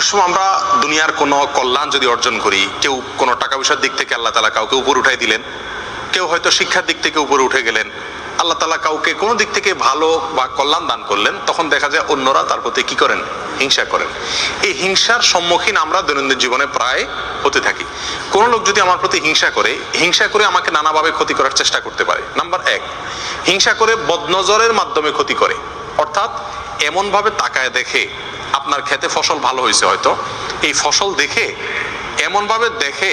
অনেক সময় আমরা দুনিয়ার কোনো কল্যাণ যদি অর্জন করি, কেউ কোনো টাকা পয়সার দিক থেকে আল্লাহ তাআলা কাউকে উপরে উঠাই দিলেন, কেউ হয়তো শিক্ষার দিক থেকে উপরে উঠে গেলেন, আল্লাহ তাআলা কাউকে কোনো দিক থেকে ভালো বা কল্যাণ দান করলেন, তখন দেখা যায় অন্যরা তার প্রতি কি করেন? হিংসা করেন। এই হিংসার সম্মুখীন আমরা দৈনন্দিন জীবনে প্রায় হতে থাকি। কোনো লোক যদি আমার প্রতি হিংসা করে আমাকে নানাভাবে ক্ষতি করার চেষ্টা করতে পারে। নাম্বার এক, হিংসা করে বদনজরের মাধ্যমে ক্ষতি করে, অর্থাৎ এমন ভাবে তাকায় দেখে, আপনার খেতে ফসল ভালো হয়েছে হয়তো, এই ফসল দেখে এমন ভাবে দেখে,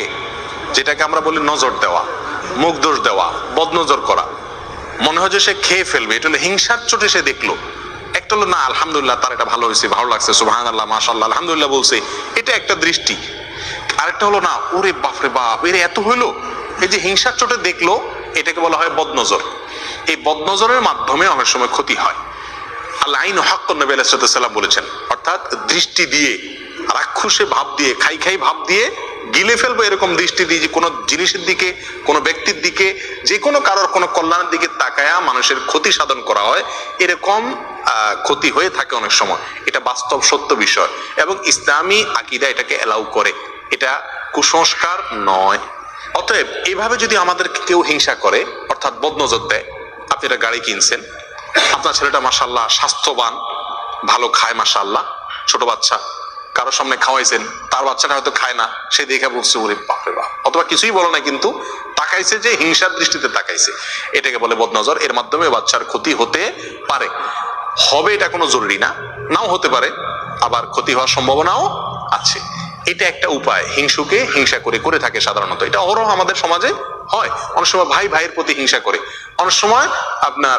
যেটাকে আমরা বলি নজর দেওয়া, মুখ দোষ দেওয়া, বদনজর করা, মনে হয় যে সে খেয়ে ফেলবে। এটা হলো হিংসার চোটে সে দেখলো। একটা হলো না আলহামদুলিল্লাহ তার এটা ভালো হয়েছে, ভালো লাগছে, সুবহানাল্লাহ মাশাআল্লাহ আলহামদুলিল্লাহ বলছে, এটা একটা দৃষ্টি। আরেকটা হলো না, ওরে বাপরে বাপ এর এত হইলো, এই যে হিংসার চোটে দেখলো, এটাকে বলা হয় বদনজর। এই বদনজরের মাধ্যমে অনেক সময় ক্ষতি হয়। আল্লাহ আইন হাক্কুন, নবী আলাইহিস সালাম বলেছেন, অর্থাৎ দৃষ্টি দিয়ে, রাক্ষসে ভাব দিয়ে, খাই ভাব দিয়ে গিলে ফেলবো, এরকম দৃষ্টি দিয়ে যে কোনো জিনিসের দিকে, কোনো ব্যক্তির দিকে, যে কোনো কারোর কোনো কল্যাণের দিকে তাকায়া মানুষের ক্ষতি সাধন করা হয়, এরকম ক্ষতি হয়ে থাকে অনেক সময়। এটা বাস্তব সত্য বিষয় এবং ইসলামী আকীদা এটাকে এলাউ করে, এটা কুসংস্কার নয়। অতএব এইভাবে যদি আমাদের কেউ হিংসা করে, অর্থাৎ বদনজর দেয়, আপনি একটা গাড়ি কিনছেন, আপনার ছেলেটা মাশাআল্লাহ স্বাস্থ্যবান, ভালো খায় মাশাআল্লাহ, ছোট বাচ্চা, কারোর সামনে খাওয়াইছেন, তার বাচ্চাটা হয়তো খায় না, সে দেখে বলছে ওরে বাপরে বাপ, অথবা কিছুই বলো না, কিন্তু তাকাইছে, যে হিংসার দৃষ্টিতে তাকাইছে, এটাকে বলে বদনজর। এর মাধ্যমে বাচ্চার ক্ষতি হতে পারে, হবে এটা কোনো জরুরি না, নাও হতে পারে, আবার ক্ষতি হওয়ার সম্ভাবনাও আছে। এটা একটা উপায়, হিংসুকে হিংসা করে থাকে সাধারণত। এটা অহরহ আমাদের সমাজে হয়। অনেক সময় ভাই ভাইয়ের প্রতি হিংসা করে, অনেক সময় আপনার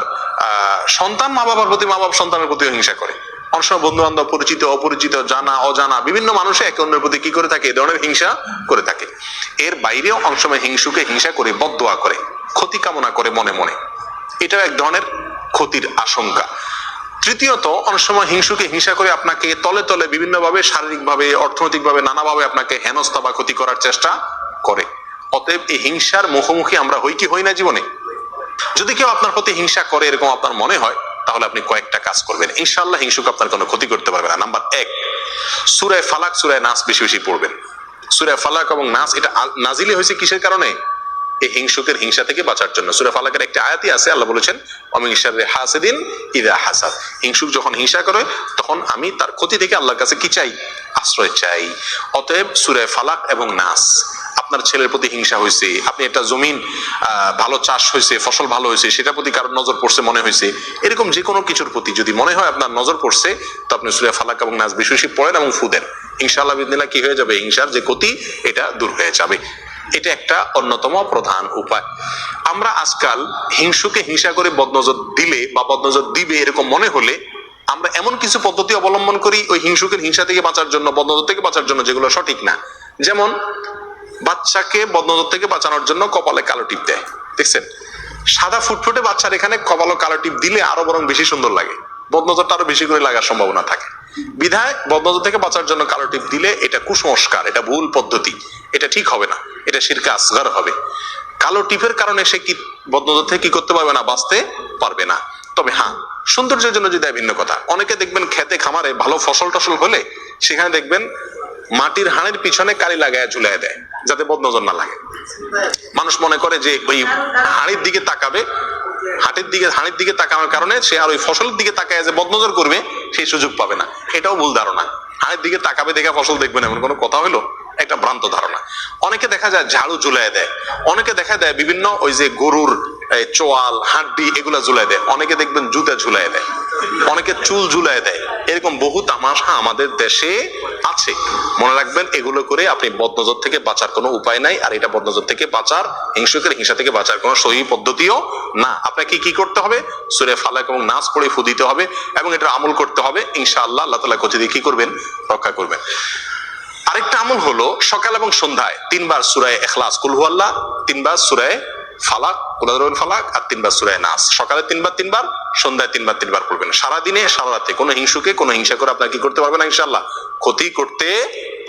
সন্তান মা বাবার প্রতি, মা বাবা সন্তানের প্রতিও হিংসা করে, অনেক সময় বন্ধু বান্ধব, পরিচিত অপরিচিত, জানা অজানা বিভিন্ন মানুষে একে অন্যের প্রতি কি করে থাকে? এই ধরনের হিংসা করে থাকে। এর বাইরেও অনেক সময় হিংসুকে হিংসা করে বদদোয়া করে, ক্ষতি কামনা করে মনে মনে, এটাও এক ধরনের ক্ষতির আশঙ্কা। তৃতীয়ত, অনেক সময় হিংসুকে হিংসা করে আপনাকে তলে তলে বিভিন্নভাবে, শারীরিকভাবে, অর্থনৈতিকভাবে, নানাভাবে আপনাকে হেনস্থা বা ক্ষতি করার চেষ্টা করে। অতএব এই হিংসার মুখোমুখি আমরা হই কি হই না জীবনে? যদি কেউ আপনার প্রতি হিংসা করে এরকম আপনার মনে হয়, তাহলে আপনি কয়েকটা কাজ করবেন, ইনশাআল্লাহ হিংসুকে আপনার কোনো ক্ষতি করতে পারবে না। নাম্বার এক, সূরা ফালাক, সূরা নাস বেশি বেশি পড়বেন। সূরা ফালাক এবং নাস এটা নাজিলে হয়েছে কিসের কারণে? এই হিংসুকের হিংসা থেকে বাঁচার জন্য। সূরা ফালাকের একটা আয়াতই আছে, আল্লাহ বলেছেন ওয়ামিন শাররি হাসিদিন ইযা হাসাদ, হিংসুক যখন হিংসা করে তখন আমি তার ক্ষতি থেকে আল্লাহর কাছে কি চাই? আশ্রয় চাই। অতএব সূরা ফালাক এবং নাস, আপনার ছেলের প্রতি হিংসা হয়েছে, আপনি একটা জমিন ভালো চাষ হয়েছে, ফসল ভালো হয়েছে, সেটার প্রতি কারোর নজর পড়ছে মনে হয়েছে, এরকম যে কোনো কিছুর প্রতি যদি মনে হয় আপনার নজর পড়ছে, তো আপনি সূরা ফালাক এবং নাস বেশি বেশি পড়েন এবং ফু দেন, ইনশাআল্লাহ বিদিনিল্লাহ কি হয়ে যাবে? হিংসার যে ক্ষতি এটা দূর হয়ে যাবে। এটা একটা অন্যতম প্রধান উপায়। আমরা আজকাল হিংসুকে হিংসা করে বদনজর দিলে বা বদনজর দিবে এরকম মনে হলে আমরা এমন কিছু পদ্ধতি অবলম্বন করি ওই হিংসুকের হিংসা থেকে বাঁচার জন্য, বদনজর থেকে বাঁচার জন্য, যেগুলো সঠিক না। যেমন বাচ্চাকে বদনজর থেকে বাঁচানোর জন্য কপালে কালো টিপ দেয়, দেখছেন? সাদা ফুটফুটে বাচ্চার এখানে কপালে কালো টিপ দিলে আরো বরং বেশি সুন্দর লাগে, বদনজরটা আরো বেশি করে লাগার সম্ভাবনা থাকে। বিধায় বদনজর থেকে বাঁচার জন্য কালো টিপ দিলে এটা কুসংস্কার, এটা ভুল পদ্ধতি, এটা ঠিক হবে না, এটা শিরকে আসগর হবে। কালো টিপের কারণে সে কি বদনজর থেকে কি করতে পারবে না? বাঁচতে পারবে না। তবে হ্যাঁ, সৌন্দর্যের জন্য যদি ভিন্ন কথা। অনেকে দেখবেন খেতে খামারে ভালো ফসল টসল হলে সেখানে দেখবেন মাটির হাঁড়ির পিছনে কালি লাগায় ঝুলাই দেয়, যাতে বদনজর না লাগে। মানুষ মনে করে যে ওই হাঁড়ির দিকে তাকাবে, হাঁড়ির দিকে তাকানোর কারণে সে আর ওই ফসলের দিকে তাকায় যে বদনজর করবে, সেই সুযোগ পাবে না। এটাও ভুল ধারণা। হাঁড়ির দিকে তাকাবে দেখে ফসল দেখবেন এমন কোনো কথা হলো? একটা ভ্রান্ত ধারণা। অনেকে দেখা যায় ঝাড়ু ঝুলাই দেয়, অনেকে দেখা দেয় বিভিন্ন ওই যে গরুর চোয়াল, হাড্ডি এগুলা ঝুলাই দেয়, অনেকে দেখবেন জুতা ঝুলাই দেয়, অনেকে চুল ঝুলাই দেয়। এরকম বহু তামাশা আমাদের দেশে আছে। মনে রাখবেন, এগুলো করে আপনি বদনজর থেকে বাঁচার কোনো উপায় নাই। আর এটা বদনজর থেকে বাঁচার, হিংসুকের হিংসা থেকে বাঁচার কোনো সহি পদ্ধতিও না। আপনাকে কি করতে হবে? সূরা ফালাক এবং নাস পড়ে ফু দিতে হবে এবং এটা আমল করতে হবে। ইনশাআল্লাহ আল্লাহ তাআলা ক্ষতি দিয়ে কি করবেন? রক্ষা করবেন। আরেকটা আমল হলো সকাল এবং সন্ধ্যায় 3 বার সূরা ইখলাস, কুল হুয়াল্লাহ, 3 বার সূরা ফালাক, কুল আযরুল ফালাক, আর 3 বার সূরা নাস। সকালে 3 বার, সন্ধ্যায় 3 বার পড়বেন। সারা দিনে সারা রাতে কোনো হিংসুকে কোনো হিংসা করে আপনার কি করতে পারবে না? ইনশাআল্লাহ ক্ষতি করতে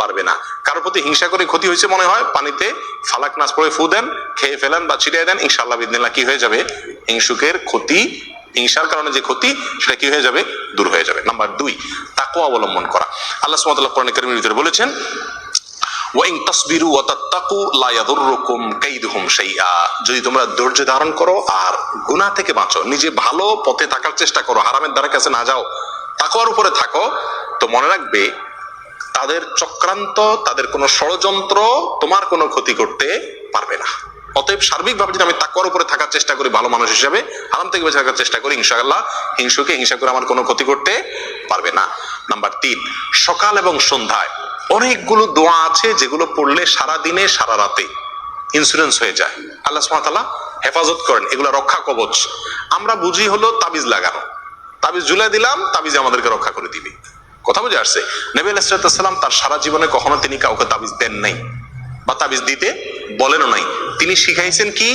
পারবে না। কারোর প্রতি হিংসা করে ক্ষতি হয়েছে মনে হয়, পানিতে ফালাক নাস পড়ে ফু দেন, খেয়ে ফেলেন বা ছিটিয়ে দেন, ইনশাআল্লাহ বিদিনিল্লাহ কি হয়ে যাবে? হিংসুকের ক্ষতি হিংসার কারণে যে ক্ষতি সেটা কি হয়ে যাবে? দূর হয়ে যাবে। নাম্বার 2, তাকওয়া অবলম্বন করা। আল্লাহ সুবহানাহু ওয়া তাআলা কোরআন কারীমের ভিতরে বলেছেন, ওয়া ইন তাসবিরু ওয়া তাত্তাকু লা ইয়াদুররুকুম কাইদুহুম শাইআ, যদি তোমরা ধৈর্য ধারণ করো আর গুনাহ থেকে বাঁচো, নিজে ভালো পথে থাকার চেষ্টা করো, হারামের দ্বারা কাছে না যাও, তাকওয়ার উপরে থাকো, তো মনে রাখবে তাদের চক্রান্ত, তাদের কোনো ষড়যন্ত্র তোমার কোনো ক্ষতি করতে পারবে না। অতএব সার্বিকভাবে যদি আমি তাকওয়ার উপরে থাকার চেষ্টা করি ভালো মানুষ হিসেবে, হারাম থেকে বেঁচে থাকার চেষ্টা করি, ইনশাআল্লাহ হিংসুকে হিংসা করে আমার কোনো ক্ষতি করতে পারবে না। নাম্বার 3, সকাল এবং সন্ধ্যায় অনেকগুলো দোয়া আছে যেগুলো পড়লে সারা দিনে সারা রাতে ইন্স্যুরেন্স হয়ে যায়, আল্লাহ সুবহানাহু ওয়া তাআলা হেফাজত করেন, এগুলো রক্ষা কবচ। আমরা বুঝি হলো তাবিজ লাগানো, তাবিজ ঝুলাই দিলাম, তাবিজ আমাদেরকে রক্ষা করে দিবে। কথা বুঝে আসছে? নবী আলাইহিস সালাম তার সারা জীবনে কখনো তিনি কাউকে তাবিজ দেন নাই বা তাবিজ দিতে বলেনও নাই। তিনি শিখাইছেন কি,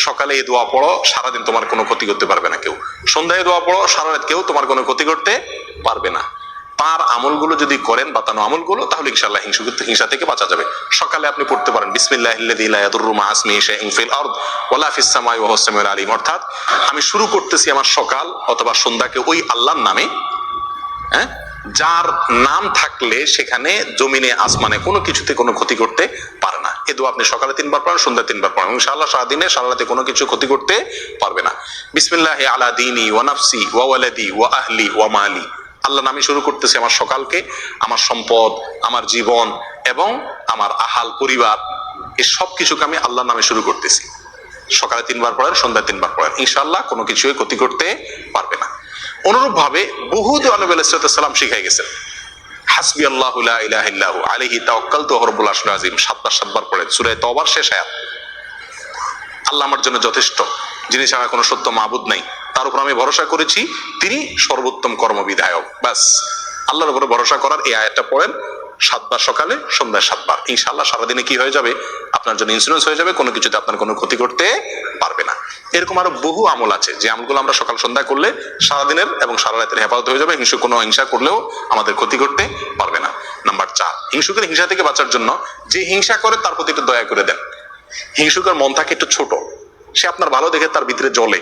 সকালে এই দোয়া পড়ো, সারাদিন তোমার কোনো ক্ষতি করতে পারবে না কেউ, সন্ধ্যায় দোয়া পড়ো, সারা রাত কেউ তোমার কোনো ক্ষতি করতে পারবে না। তার আমলগুলো যদি করেন, বাতানো আমলগুলো, তাহলে ইনশাআল্লাহ হিংসা থেকে বাঁচা যাবে। সকালে আপনি পড়তে পারেন বিসমিল্লাহিল্লাযী লা ইয়াদুররু মা ইসমিহি শাইউন ফিল আরদ ওয়ালা ফিস সামাই ওয়া হুয়াস সামিউল আলিম, অর্থাৎ আমি শুরু করতেছি আমার সকাল অথবা সন্ধ্যাকে ওই আল্লাহর নামে, হ্যাঁ, যার নাম থাকলে সেখানে জমিনে আসমানে কোনো কিছুতে কোনো ক্ষতি করতে পারে না। এ দোয়া আপনি সকালে 3 বার পড়েন, সন্ধ্যায় 3 বার পড়েন, ইনশাআল্লাহ সারাদিনে সারা রাতে কোনো কিছু ক্ষতি করতে পারবে না। বিসমিল্লাহি আলা দীনি ওয়া নাফসি ওয়া ওয়ালাদি ওয়া আহলি ওয়া মালি, আল্লাহ নামে শুরু করতেছি আমার সকালকে, আমার সম্পদ, আমার জীবন এবং আমার আহাল পরিবার, এই সব কিছুকে আমি আল্লাহর নামে শুরু করতেছি। সকালে 3 বার পড়েন, সন্ধ্যায় 3 বার পড়েন, ইনশাআল্লাহ কোনো কিছুই ক্ষতি করতে পারবে না। অনুরূপ ভাবে বহু দোয়া নবী আলাইহিস সালাম শিখাই গেছেন। হাসবি আল্লাহু লা ইলাহা ইল্লাহু আলাইহি তাওয়াক্কালতু ওয়া রাব্বুল আরশিল আযীম 7 বার 7 বার পড়েন, সূরা তাওবার শেষ আয়াত। আল্লাহ আমার জন্য যথেষ্ট, যিনি ছাড়া কোনো সত্য মাবুদ নাই, তার উপর আমি ভরসা করেছি, তিনি সর্বোত্তম কর্মবিধায়ক। বাস আল্লাহর উপরে ভরসা করার এই আয়াতটা পড়েন 7 বার সকালে, সন্ধ্যায় 7 বার, ইনশাআল্লাহ সারাদিনে কি হয়ে যাবে? আপনার জন্য ইন্স্যুরেন্স হয়ে যাবে, কোনো কিছুতে আপনার কোনো ক্ষতি করতে পারবে না। এরকম আরো বহু আমল আছে যে আমলগুলো আমরা সকাল সন্ধ্যা করলে সারাদিনের এবং সারা রাতের হেফাজত হয়ে যাবে, কোনো হিংসা করলেও আমাদের ক্ষতি করতে পারবে না। নাম্বার 4, হিংসুকের হিংসা থেকে বাঁচার জন্য যে হিংসা করে তার প্রতি একটু দয়া করে দেন। হিংসুকের মন থাকে একটু ছোট, সে আপনার ভালো দেখে তার ভিতরে জ্বলে,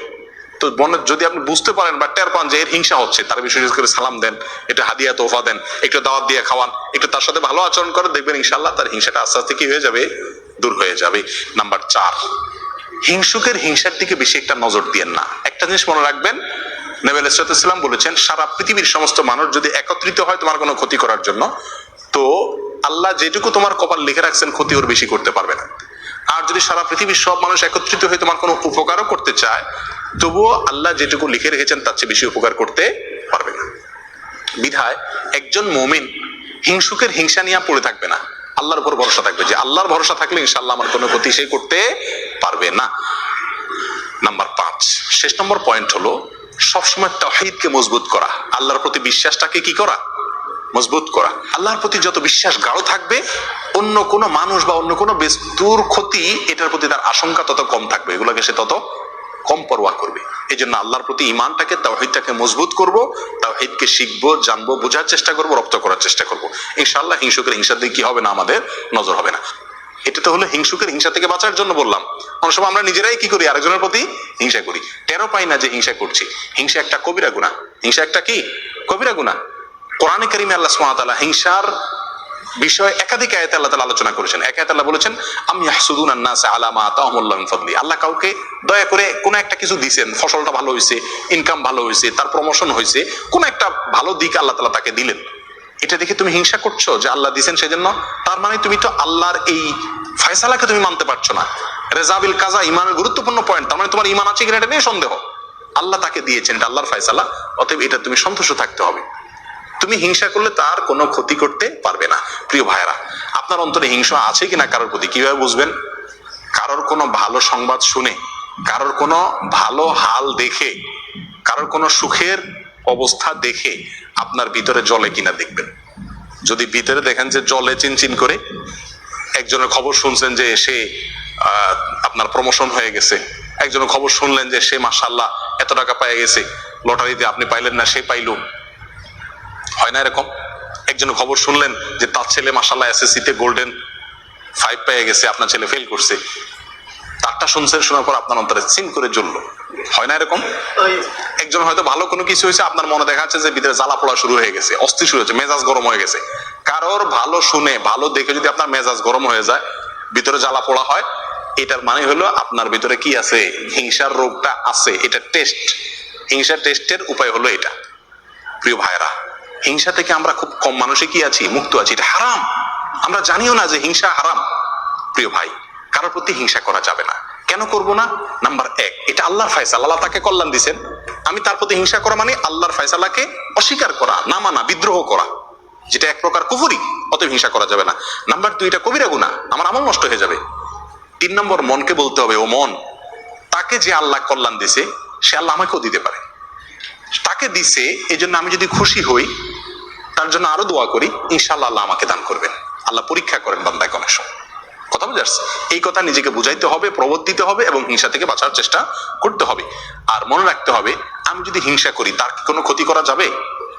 তো মনে যদি আপনি বুঝতে পারেন বা টের পান যে এর হিংসা হচ্ছে, তার বিশেষ করে সালাম দেন, একটু হাদিয়া তোফা দেন, একটু দাওয়াত দিয়ে খাওয়ান, একটু তার সাথে ভালো আচরণ করে, দেখবেন ইনশাআল্লাহ তার হিংসাটা আস্তে আস্তে কি হয়ে যাবে? দূর হয়ে যাবে। নাম্বার 4, হিংসুকের হিংসার দিকে বেশি একটা নজর দিয়েন না। একটা জিনিস মনে রাখবেন, নবী আলাইহিস সালাম বলেছেন, সারা পৃথিবীর সমস্ত মানুষ যদি একত্রিত হয় তোমার কোনো ক্ষতি করার জন্য, তো আল্লাহ যেটুকু তোমার কপাল লিখে রাখছেন ক্ষতি ওর বেশি করতে পারবে না। আর যদি সারা পৃথিবীর সব মানুষ একত্রিত হয়ে তোমার কোনো উপকারও করতে চায়, তবুও আল্লাহ যেটুকু লিখে রেখেছেন তার চেয়ে বেশি উপকার করতে পারবে না। বিধায় একজন মুমিন হিংসুকের হিংসা নিয়ে পড়ে থাকবে না, আল্লাহর উপর ভরসা থাকবে, যে আল্লাহর ভরসা থাকলে ইনশাআল্লাহ আমার কোনো ক্ষতি সে করতে পারবে না। নাম্বার 5, শেষ নম্বর পয়েন্ট হলো সবসময় তাওহীদকে মজবুত করা, আল্লাহর প্রতি বিশ্বাসটাকে কি করা? মজবুত করা। আল্লাহর প্রতি যত বিশ্বাস গাঢ় থাকবে, অন্য কোনো মানুষ বা অন্য কোনো বস্তুর ক্ষতি এটার প্রতি তার আশঙ্কা তত কম থাকবে, এগুলোকে সে তত কম পরোয়া করবে। এই জন্য আল্লাহর প্রতি ইমানটাকে, তাওহীদটাকে মজবুত করব, তাওহীদকে শিখবো, জানবো, বোঝার চেষ্টা করবো, রপ্ত করার চেষ্টা করবো। ইনশাআল্লাহ হিংসুকের হিংসার দিকে কি হবে না, আমাদের নজর হবে না। এটা তো হলো হিংসুকের হিংসা থেকে বাঁচার জন্য বললাম। অনেক সময় আমরা নিজেরাই কি করি? আরেকজনের প্রতি হিংসা করি, টেরও পাই না যে হিংসা করছি। হিংসা একটা কবিরা গুনাহ। হিংসা একটা কি? কবিরা গুনাহ। কোরআনে কারিমে আল্লাহ সুবহানাহু ওয়া তাআলা হিংসার বিষয়ে একাধিক আয়াতে আল্লাহ তাআলা আলোচনা করেছেন। এক আয়াতে আল্লাহ বলেছেন, আম ইয়াহসুদুনান নাসা আলা মা আতাহুমুল্লাহু মিন ফাদলি। আল্লাহ কাউকে দয়া করে কোনো একটা কিছু দিবেন, ফসলটা ভালো হয়েছে, ইনকাম ভালো হয়েছে, তার প্রমোশন হয়েছে, কোন একটা ভালো দিক আল্লাহ তাআলা তাকে দিলেন, এটা দেখে তুমি হিংসা করছো যে আল্লাহ দিয়েছেন সেজন্য? তার মানে তুমি তো আল্লাহর এই ফয়সালাকে তুমি মানতে পারছো না। রেজাবিল কাজা ইমানের গুরুত্বপূর্ণ পয়েন্ট। তার মানে তোমার ইমান আছে কিনা এটা নিয়ে সন্দেহ। আল্লাহ তাকে দিয়েছেন, এটা আল্লাহর ফয়সালা, অতএব এটা তুমি সন্তুষ্ট থাকতে হবে। তুমি হিংসা করলে তার কোনো ক্ষতি করতে পারবে না। প্রিয় ভাইরা, আপনার অন্তরে হিংসা আছে কিনা কারোর প্রতি কিভাবে বুঝবেন? কারোর কোনো ভালো সংবাদ শুনে, কারোর কোনো ভালো হাল দেখে, কারোর কোনো সুখের অবস্থা দেখে আপনার ভিতরে জ্বলে কিনা দেখবেন। যদি ভিতরে দেখেন যে জ্বলে চিনচিন করে, একজনের খবর শুনছেন যে সে আপনার প্রমোশন হয়ে গেছে, একজনের খবর শুনলেন যে সে মাশাআল্লাহ এত টাকা পেয়ে গেছে, লটারিতে আপনি পাইলেন না সে পাইল, হয় না এরকম? একজনের খবর শুনলেন যে তার ছেলে মাশাআল্লাহ এসএসসি তে গোল্ডেন 5 পেয়ে গেছে, আপনার ছেলে ফেল করছে, তারটা শুনছেন, শোনার পর আপনার অন্তরে চিন করে জ্বললো। হয় না এরকম? একজন হয়তো ভালো কোনো কিছু হয়েছে, আপনার মনে দেখা যাচ্ছে যে ভিতরে জ্বালা পোড়া শুরু হয়ে গেছে, অস্থির শুরু হয়েছে, মেজাজ গরম হয়ে গেছে। কারোর ভালো শুনে ভালো দেখে যদি আপনার মেজাজ গরম হয়ে যায়, ভিতরে জ্বালা পোড়া হয়, এটার মানে হলো আপনার ভিতরে কি আছে, হিংসার রোগটা আছে। এটা টেস্ট, হিংসার টেস্টের উপায় হলো এটা। প্রিয় ভাইরা, হিংসা থেকে আমরা খুব কম মানুষই কি আছি, মুক্ত আছি। এটা হারাম, আমরা জানিও না যে হিংসা হারাম। প্রিয় ভাই, কারোর প্রতি হিংসা করা যাবে না। কেন করব না? নাম্বার এক, এটা আল্লাহর ফয়সালা, আল্লাহ তাকে কল্যাণ দিয়েছেন। আমি তার প্রতি হিংসা করা মানে আল্লাহর ফয়সালাকে অস্বীকার করা, না মানা, বিদ্রোহ করা, যেটা এক প্রকার কুফরি। অতএব হিংসা করা যাবে না। নাম্বার দুই, এটা কবিরা গুনাহ, আমার আমল নষ্ট হয়ে যাবে। 3 নম্বর, মনকে বলতে হবে, ও মন, তাকে যে আল্লাহ কল্যাণ দিছে সে আল্লাহ আমাকেও দিতে পারে। তাকে দিছে এই জন্য আমি যদি খুশি হই, তার জন্য আরো দোয়া করি, ইনশাআল্লাহ আল্লাহ আমাকে দান করবেন। আল্লাহ পরীক্ষা করেন বান্দাকে অনেক সময়। কথা বুঝে আসছে? এই কথা নিজেকে বুঝাইতে হবে, প্রবর্তিতে হবে এবং হিংসা থেকে বাঁচার চেষ্টা করতে হবে। আর মনে রাখতে হবে, আমি যদি হিংসা করি তার কি কোনো ক্ষতি করা যাবে?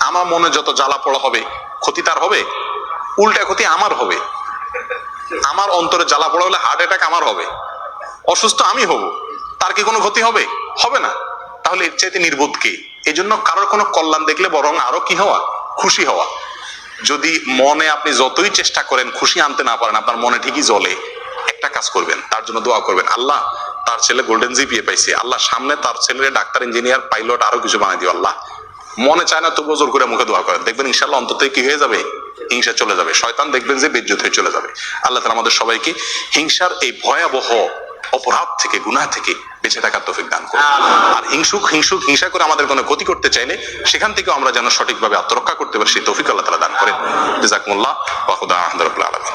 আমার মনে যত জ্বালা পোড়া হবে, ক্ষতি তার হবে? উল্টা ক্ষতি আমার হবে। আমার অন্তরে জ্বালা পোড়া হলে হার্ট অ্যাটাক আমার হবে, অসুস্থ আমি হব। তার কি কোনো ক্ষতি হবে? হবে না। তাহলে এর চাইতে নির্বোধ কে? এই জন্য কারোর কোনো কল্যাণ দেখলে বরং আরো কি হওয়া, খুশি হওয়া। যদি মনে আপনি যতই চেষ্টা করেন খুশি আনতে না পারেন, আপনার মনে ঠিকই জ্বলে, একটা কাজ করবেন, তার জন্য দোয়া করবেন, আল্লাহ তার ছেলে গোল্ডেন জিপিএ পাইছে, আল্লাহ সামনে তার ছেলে ডাক্তার, ইঞ্জিনিয়ার, পাইলট, আরো কিছু বানাই দিও আল্লাহ। মনে চায় না তবুও জোর করে মুখে দোয়া করেন, দেখবেন ইনশাআল্লাহ অন্তত কি হয়ে যাবে, হিংসা চলে যাবে। শয়তান দেখবেন যে বেজ্জত হয়ে চলে যাবে। আল্লাহ তাআলা আমাদের সবাইকে হিংসার এই ভয়াবহ অপরাধ থেকে, গুনাহ থেকে বেঁচে থাকার তৌফিক দান করুন। আর হিংসা করে আমাদের কোনো ক্ষতি করতে চাইলে সেখান থেকেও আমরা যেন সঠিকভাবে আত্মরক্ষা করতে পারি, সেই তৌফিক আল্লাহ তাআলা দান করেন। জাযাকুমুল্লাহ ওয়া খুদা আহমদুল্লাহ আলামিন।